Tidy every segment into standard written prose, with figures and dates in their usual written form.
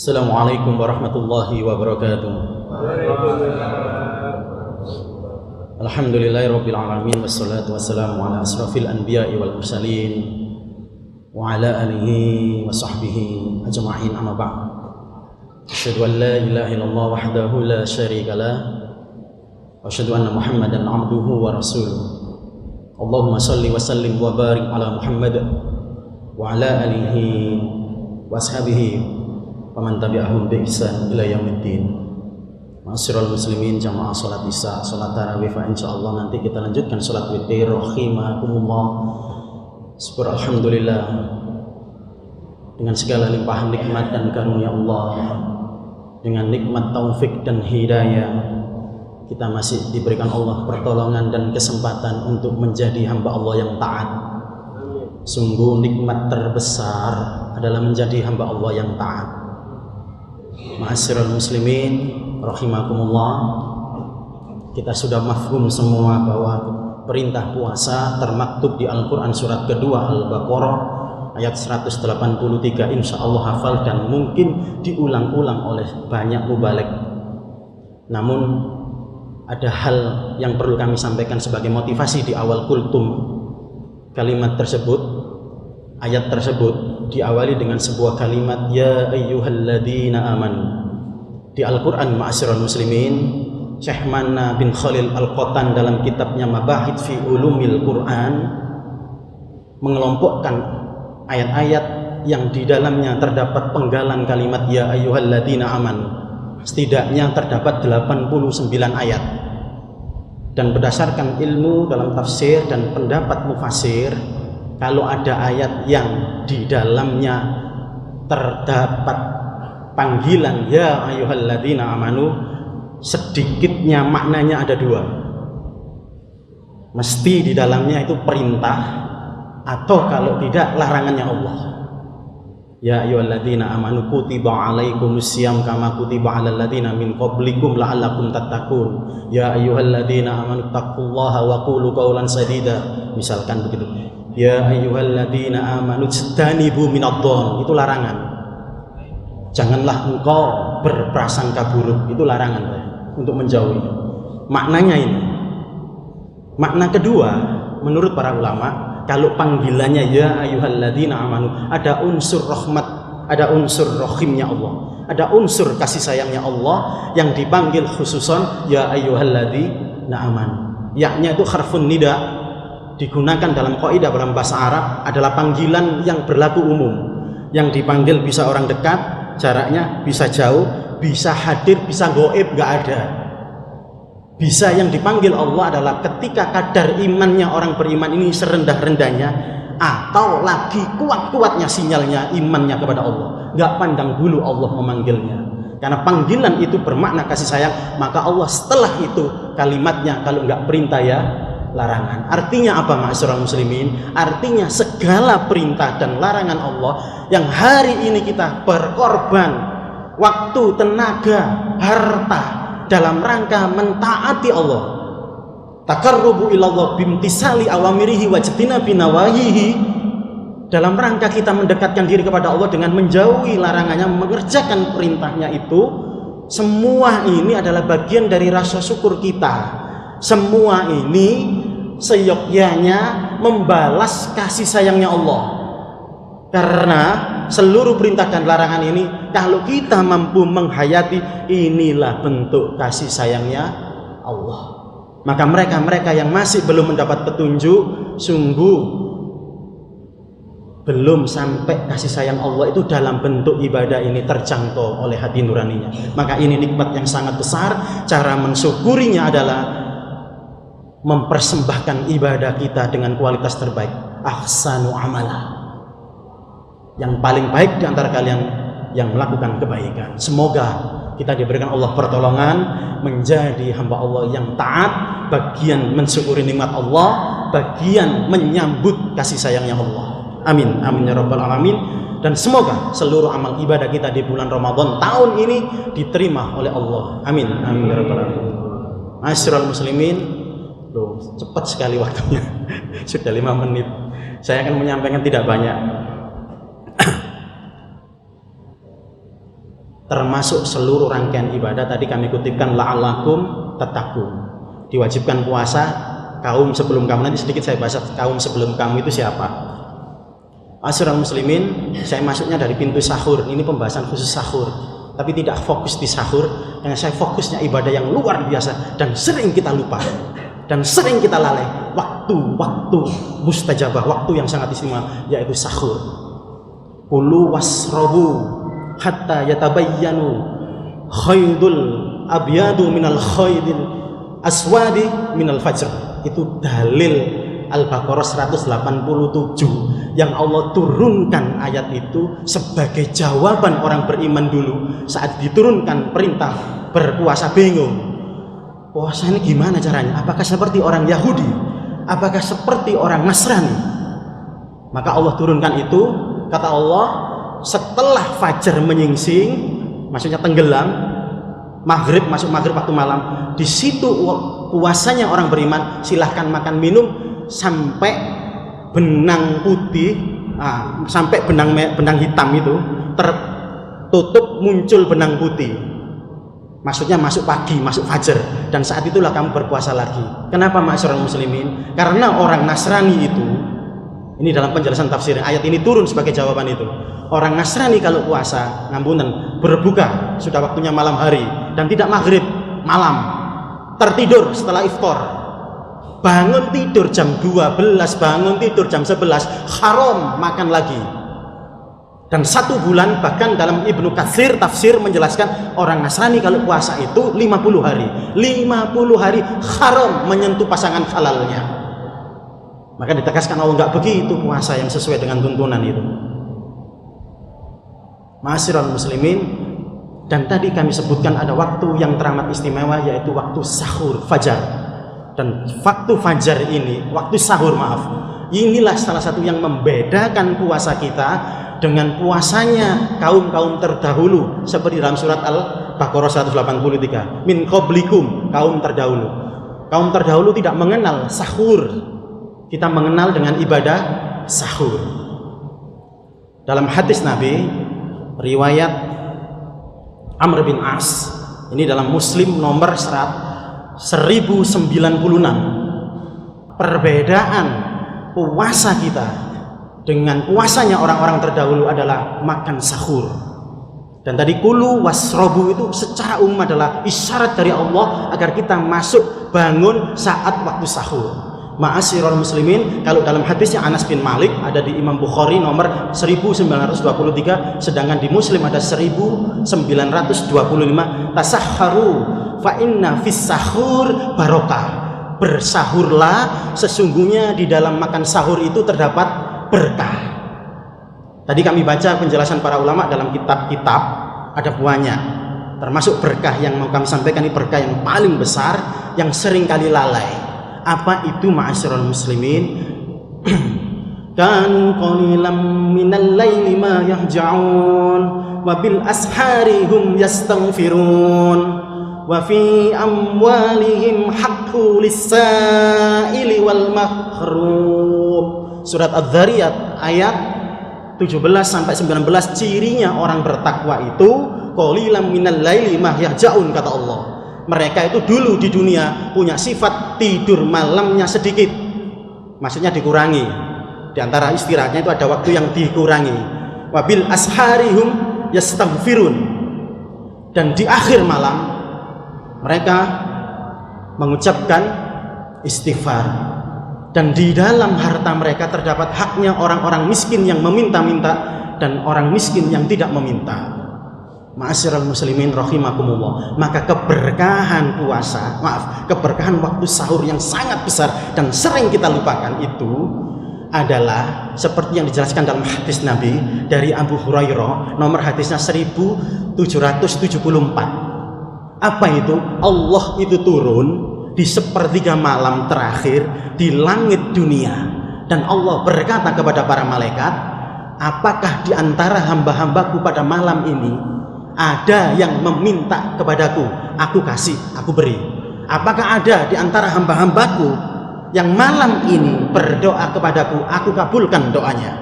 Assalamualaikum warahmatullahi wabarakatuh. Alhamdulillahirabbil alamin wassalatu wassalamu ala asrafil anbiya'i wal mursalin wa ala alihi wa sahbihi ajma'in, amma ba'd. Asyhadu an la ilaha illallah wahdahu la syarika lah wa asyhadu anna Muhammadan 'abduhu wa rasuluh. Allahumma shalli wa sallim wa barik ala Muhammad wa ala alihi wa ashabihi paman tabi'ahum bi ihsan ila yaumiddin. Ma'asyiral muslimin, jamaah salat isya, salat tarawih, fa insyaallah nanti kita lanjutkan salat witir rahimakumullah. Syukur alhamdulillah dengan segala limpahan nikmat dan karunia Allah, dengan nikmat taufik dan hidayah, kita masih diberikan Allah pertolongan dan kesempatan untuk menjadi hamba Allah yang taat. Sungguh nikmat terbesar adalah menjadi hamba Allah yang taat. Ma'asyiral muslimin rahimakumullah, kita sudah mafhum semua bahwa perintah puasa termaktub di Al-Quran surat kedua Al-Baqarah ayat 183, insya Allah hafal dan mungkin diulang-ulang oleh banyak mubaligh. Namun ada hal yang perlu kami sampaikan sebagai motivasi di awal kultum. Kalimat tersebut, ayat tersebut diawali dengan sebuah kalimat ya ayyuhalladzina amanu. Di Al-Quran, ma'asyiral muslimin, Syekh Manna bin Khalil Al-Qatan dalam kitabnya Mabahith fi Ulumil Quran mengelompokkan ayat-ayat yang di dalamnya terdapat penggalan kalimat ya ayyuhalladzina amanu. Setidaknya terdapat 89 ayat. Dan berdasarkan ilmu dalam tafsir dan pendapat mufasir, kalau ada ayat yang di dalamnya terdapat panggilan ya ayyuhalladzina amanu, sedikitnya maknanya ada dua. Mesti di dalamnya itu perintah, atau kalau tidak larangannya Allah. Ya ayyuhalladzina amanu kutiba alaikumusiyam kama kutiba alal ladzina min qablikum la'allakum tattaqun. Ya ayyuhalladzina amanu taqullaha wa qulu qawlan sadida. Misalkan begitu. Ya ayyuhalladzina amanu ijtanibu minadh-dhon, itu larangan. Janganlah engkau berprasangka buruk, itu larangan untuk menjauhi. Maknanya ini. Makna kedua, menurut para ulama, kalau panggilannya ya ayyuhalladzina amanu, ada unsur rahmat, ada unsur rahimnya Allah, ada unsur kasih sayangnya Allah yang dipanggil khususon ya ayyuhalladzina amanu. Yaknya itu harfun nida, digunakan dalam kaidah dalam bahasa Arab adalah panggilan yang berlaku umum. Yang dipanggil bisa orang dekat, jaraknya bisa jauh, bisa hadir, bisa goib, gak ada. Bisa yang dipanggil Allah adalah ketika kadar imannya orang beriman ini serendah-rendahnya, atau lagi kuat-kuatnya sinyalnya imannya kepada Allah, gak pandang bulu Allah memanggilnya. Karena panggilan itu bermakna kasih sayang, maka Allah setelah itu kalimatnya kalau gak perintah ya larangan. Artinya apa, ma'asyiral muslimin? Artinya segala perintah dan larangan Allah yang hari ini kita berkorban waktu, tenaga, harta dalam rangka mentaati Allah, taqarrubu ilallah bimtisali awamirihi wa jtinabi nawahihi, dalam rangka kita mendekatkan diri kepada Allah dengan menjauhi larangannya, mengerjakan perintahnya, itu semua ini adalah bagian dari rasa syukur kita. Semua ini seyogyanya membalas kasih sayangnya Allah. Karena seluruh perintah dan larangan ini kalau kita mampu menghayati, inilah bentuk kasih sayangnya Allah. Maka mereka-mereka yang masih belum mendapat petunjuk, sungguh belum sampai kasih sayang Allah itu dalam bentuk ibadah ini terjangkau oleh hati nuraninya. Maka ini nikmat yang sangat besar. Cara mensyukurinya adalah mempersembahkan ibadah kita dengan kualitas terbaik, ahsanu amala, yang paling baik di antara kalian yang melakukan kebaikan. Semoga kita diberikan Allah pertolongan menjadi hamba Allah yang taat, bagian mensyukuri nikmat Allah, bagian menyambut kasih sayangnya Allah. Amin, amin ya rabbal alamin. Dan semoga seluruh amal ibadah kita di bulan Ramadan tahun ini diterima oleh Allah. Amin, amin ya rabbal alamin. Ma'asyiral muslimin, cepat sekali waktunya. Sudah 5 menit. Saya akan menyampaikan tidak banyak. termasuk seluruh rangkaian ibadah. Tadi kami kutipkan la'allakum tattaqun, diwajibkan puasa kaum sebelum kamu. Nanti sedikit saya bahas kaum sebelum kamu itu siapa. Ma'asyiral muslimin, saya masuknya dari pintu sahur. Ini pembahasan khusus sahur, tapi tidak fokus di sahur, karena saya fokusnya ibadah yang luar biasa dan sering kita lupa dan sering kita lalai. Waktu mustajabah, waktu yang sangat istimewa, yaitu sahur. Kulu wasrobu hatta yatabayyanu khaydul abyadu minal khaydil aswadi minal fajr. Itu dalil Al-Baqarah 187 yang Allah turunkan ayat itu sebagai jawaban orang beriman dulu saat diturunkan perintah berpuasa. Bingung, puasa ini gimana caranya? Apakah seperti orang Yahudi? Apakah seperti orang Nasrani? Maka Allah turunkan itu, kata Allah, setelah fajar menyingsing, maksudnya tenggelam, maghrib, masuk maghrib waktu malam, di situ puasanya orang beriman. Silahkan makan minum sampai benang putih, sampai benang hitam itu tertutup, muncul benang putih. Maksudnya masuk pagi, masuk fajar, dan saat itulah kamu berpuasa lagi. Kenapa ma'asyiral muslimin? Karena orang Nasrani itu, ini dalam penjelasan tafsir ayat ini turun sebagai jawaban itu. Orang Nasrani kalau puasa, ngambunan, berbuka sudah waktunya malam hari dan tidak maghrib, malam, tertidur setelah iftar, bangun tidur jam 12, bangun tidur jam 11, haram makan lagi. Dan 1 bulan, bahkan dalam Ibnu Katsir tafsir menjelaskan orang Nasrani kalau puasa itu 50 hari. 50 hari haram menyentuh pasangan halalnya. Maka ditegaskan Allah enggak begitu puasa yang sesuai dengan tuntunan itu. Ma'asyiral muslimin, dan tadi kami sebutkan ada waktu yang teramat istimewa, yaitu waktu sahur fajar. Dan waktu fajar ini, waktu sahur inilah salah satu yang membedakan puasa kita dengan puasanya kaum-kaum terdahulu, seperti dalam surat Al-Baqarah 183, min qablikum, kaum terdahulu. Kaum terdahulu tidak mengenal sahur, kita mengenal dengan ibadah sahur. Dalam hadis Nabi riwayat Amr bin As, ini dalam Muslim nomor 1096, perbedaan puasa kita dengan puasanya orang-orang terdahulu adalah makan sahur. Dan tadi kulu wasrobu itu secara umum adalah isyarat dari Allah agar kita masuk bangun saat waktu sahur. Ma'asyiral muslimin, kalau dalam hadisnya Anas bin Malik ada di Imam Bukhari nomor 1923, sedangkan di Muslim ada 1925, tasahharu fa inna fis sahur barokah. Bersahurlah, sesungguhnya di dalam makan sahur itu terdapat berkah. Tadi kami baca penjelasan para ulama dalam kitab-kitab, ada banyak, termasuk berkah yang mau kami sampaikan. Ini berkah yang paling besar yang sering kali lalai. Apa itu ma'asyiral muslimin? Kanu qalilan minal laili ma yahja'un wa bil ashari hum yastaghfirun wa fi amwalihim haqqul lis-sa'ili wal mahrum. Surat Adz-Dzariyat ayat 17 sampai 19, cirinya orang bertakwa itu qalilan minal laili ma yahja'un, kata Allah. Mereka itu dulu di dunia punya sifat tidur malamnya sedikit, maksudnya dikurangi. Di antara istirahatnya itu ada waktu yang dikurangi. Wabil asharihum yastaghfirun, dan di akhir malam mereka mengucapkan istighfar. Dan di dalam harta mereka terdapat haknya orang-orang miskin yang meminta-minta dan orang miskin yang tidak meminta. Ma'asyiral muslimin rahimakumullah. Maka keberkahan puasa, keberkahan waktu sahur yang sangat besar dan sering kita lupakan itu adalah seperti yang dijelaskan dalam hadis Nabi dari Abu Hurairah, nomor hadisnya 1774. Apa itu? Allah itu turun di sepertiga malam terakhir di langit dunia, dan Allah berkata kepada para malaikat, apakah di antara hamba-hambaku pada malam ini ada yang meminta kepadaku, aku kasih, aku beri? Apakah ada di antara hamba-hambaku yang malam ini berdoa kepadaku, aku kabulkan doanya?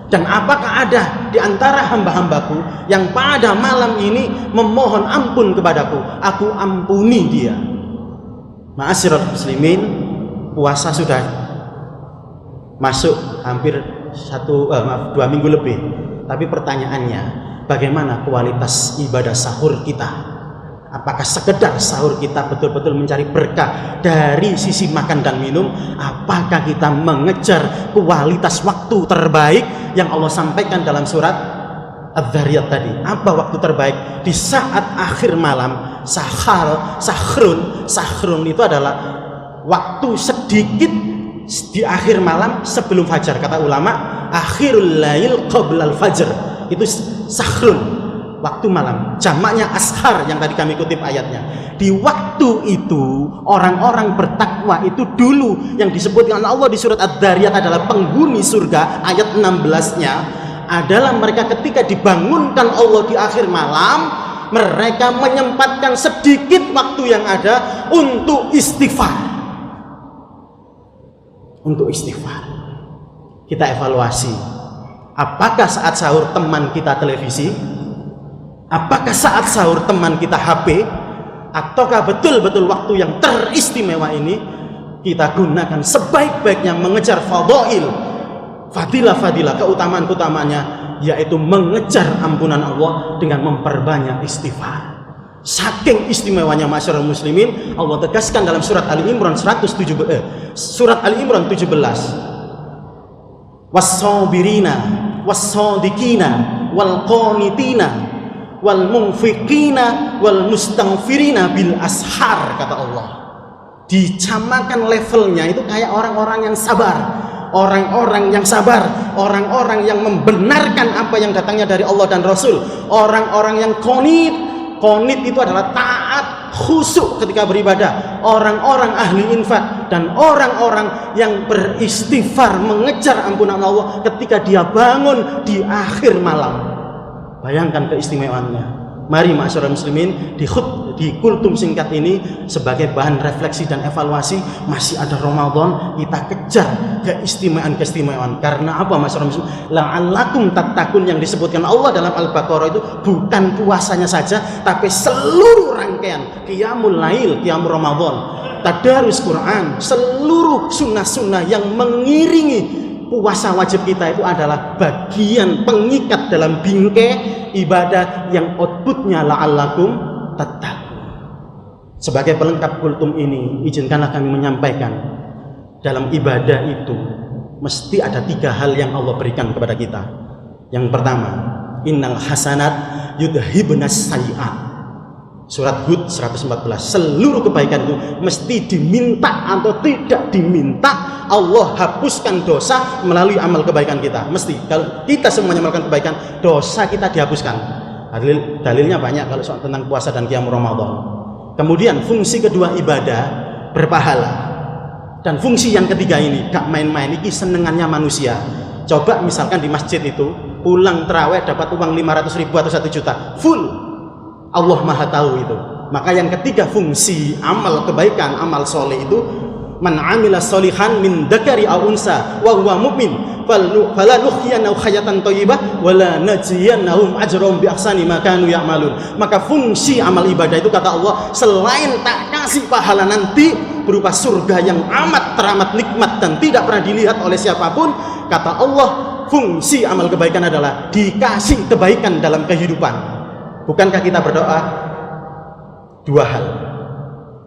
Dan apakah ada di antara hamba-hambaku yang pada malam ini memohon ampun kepadaku, aku ampuni dia. Ma'asyiral muslimin, puasa sudah masuk hampir 2 minggu lebih. Tapi pertanyaannya, bagaimana kualitas ibadah sahur kita? Apakah sekedar sahur kita betul-betul mencari berkah dari sisi makan dan minum? Apakah kita mengejar kualitas waktu terbaik yang Allah sampaikan dalam surat Adz-Dzariyat tadi? Apa waktu terbaik? Di saat akhir malam, sahrun itu adalah waktu sedikit di akhir malam sebelum fajar. Kata ulama, akhirul lail qoblal fajr, itu sahrun, waktu malam, jamaknya ashar yang tadi kami kutip ayatnya. Di waktu itu orang-orang bertakwa itu dulu yang disebutkan Allah di surat Adz-Dzariyat adalah penghuni surga. Ayat 16-nya adalah mereka ketika dibangunkan Allah di akhir malam, mereka menyempatkan sedikit waktu yang ada untuk istighfar. Untuk istighfar. Kita evaluasi, apakah saat sahur teman kita televisi? Apakah saat sahur teman kita HP? Ataukah betul-betul waktu yang teristimewa ini kita gunakan sebaik-baiknya mengejar fadail, fadilah-fadilah, keutamaan-keutamaannya, yaitu mengejar ampunan Allah dengan memperbanyak istighfar. Saking istimewanya masyarakat muslimin, Allah tegaskan dalam surat Ali Imran 17, was-sabirina was-sadiqina wal qanitina wal munfiqina wal mustaghfirina bil ashar, kata Allah. Dicamakan levelnya itu kayak orang-orang yang sabar, orang-orang yang sabar, orang-orang yang membenarkan apa yang datangnya dari Allah dan Rasul, orang-orang yang qanit. Qanit itu adalah taat, khusyuk ketika beribadah, orang-orang ahli infak, dan orang-orang yang beristighfar mengejar ampunan Allah ketika dia bangun di akhir malam. Bayangkan keistimewaannya. Mari masyarakat muslimin, di kultum singkat ini sebagai bahan refleksi dan evaluasi, masih ada Ramadan, kita kejar keistimewaan. Karena apa masyarakat muslimin? La'allakum tattaqun yang disebutkan Allah dalam Al-Baqarah itu bukan puasanya saja, tapi seluruh rangkaian qiyamul lail, qiyamul Ramadan, tadarus Quran, seluruh sunnah-sunnah yang mengiringi puasa wajib kita itu adalah bagian pengikat dalam bingkai ibadah yang outputnya la'allakum tattaqun. Sebagai pelengkap kultum ini, izinkanlah kami menyampaikan, dalam ibadah itu mesti ada 3 hal yang Allah berikan kepada kita. Yang pertama, innal hasanat yudhibnas sayyi'at. Surat Hud 114. Seluruh kebaikan itu mesti diminta atau tidak diminta, Allah hapuskan dosa melalui amal kebaikan kita. Mesti, kalau kita semuanya melakukan kebaikan, dosa kita dihapuskan. Dalilnya banyak kalau soal tentang puasa dan qiyam Ramadan. Kemudian fungsi kedua ibadah berpahala. Dan fungsi yang ketiga ini gak main-main, ini senengannya manusia. Coba misalkan di masjid itu pulang terawih dapat uang 500.000 atau 1 juta full, Allah maha tahu itu. Maka yang ketiga fungsi amal kebaikan, amal soleh itu, man amila solihan min dzakari aw unsa wa huwa mu'min falanuhyiyanahu hayatan thayyibah wa la najziyannahum ajrahum bi ahsani ma kanu ya'malun. Maka fungsi amal ibadah itu, kata Allah, selain tak kasih pahala nanti berupa surga yang amat teramat nikmat dan tidak pernah dilihat oleh siapapun, kata Allah, fungsi amal kebaikan adalah dikasih kebaikan dalam kehidupan. Bukankah kita berdoa 2 hal?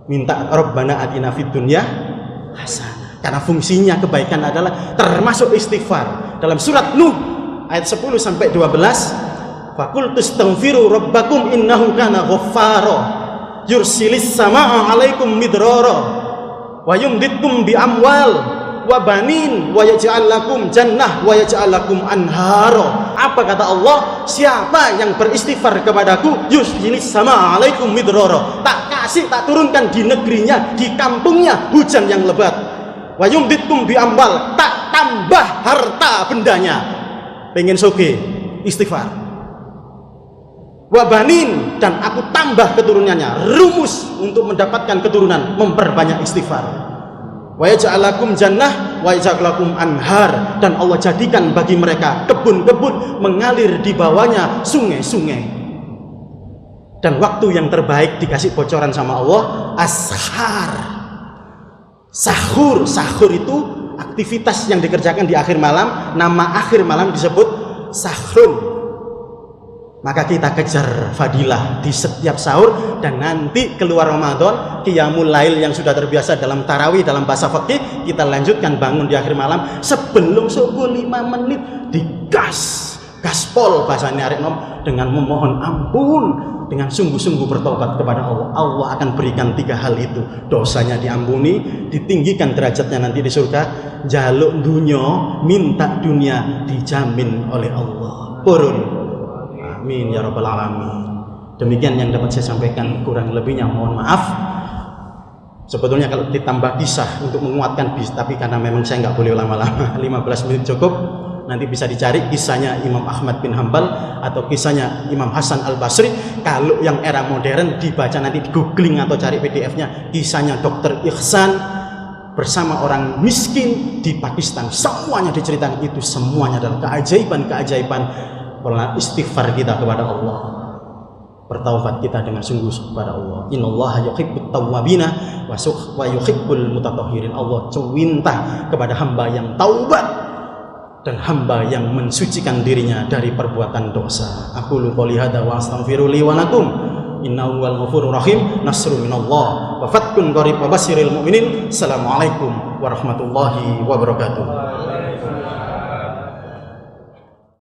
Minta Rabbana atina fid dunya hasanah. Karena fungsinya kebaikan adalah termasuk istighfar. Dalam surat Nuh ayat 10 sampai 12, faqultu astaghfiru rabbakum innahu kana ghaffara yursilis samaa 'alaikum midrara wa yumditkum bi amwal wa banin wa yaj'al lakum jannah wa yaj'al lakum anhara. Apa kata Allah? Siapa yang beristighfar kepadaku, yusjilis sama alaikum midrara, tak kasih, tak turunkan di negerinya, di kampungnya hujan yang lebat. Wa yumditkum bi amwal, tak tambah harta bendanya. Pengen soge, istighfar. Wa banin, dan aku tambah keturunannya. Rumus untuk mendapatkan keturunan, memperbanyak istighfar. Wa yaj'al lakum jannah, wa yaj'alakum anhar, dan Allah jadikan bagi mereka kebun-kebun mengalir di bawahnya sungai-sungai. Dan waktu yang terbaik dikasih bocoran sama Allah, ashar. Sahur. Sahur itu aktivitas yang dikerjakan di akhir malam. Nama akhir malam disebut sahrun. Maka kita kejar fadilah di setiap sahur, dan nanti keluar Ramadan, qiyamul lail yang sudah terbiasa dalam tarawih dalam bahasa fikih, kita lanjutkan bangun di akhir malam sebelum subuh 5 menit digas, gaspol bahasanya arek nom, dengan memohon ampun, dengan sungguh-sungguh bertobat kepada Allah. Allah akan berikan 3 hal itu, dosanya diampuni, ditinggikan derajatnya nanti di surga, jaluk dunya, minta dunia dijamin oleh Allah. Purun. Amin ya rabbal alamin. Demikian yang dapat saya sampaikan, kurang lebihnya mohon maaf. Sebetulnya kalau ditambah kisah untuk menguatkan bis, tapi karena memang saya nggak boleh lama-lama, 15 menit cukup. Nanti bisa dicari kisahnya Imam Ahmad bin Hanbal atau kisahnya Imam Hasan Al Basri. Kalau yang era modern dibaca nanti di googling atau cari PDF-nya, kisahnya Dr. Ihsan bersama orang miskin di Pakistan. Semuanya diceritakan, itu semuanya adalah keajaiban-keajaiban istighfar kita kepada Allah, bertaubat kita dengan sungguh kepada Allah. Innallaha yuhibbut tawwabina wa yuhibbul mutatahhirin. Allah cinta kepada hamba yang taubat dan hamba yang mensucikan dirinya dari perbuatan dosa. Aqulu qouli hadza wa astaghfiru li wa lakum. Innahu wal ghafurur rahim. Nasrun minallah wa fathun qarib wa basyiril mu'minin. Assalamualaikum warahmatullahi wabarakatuh.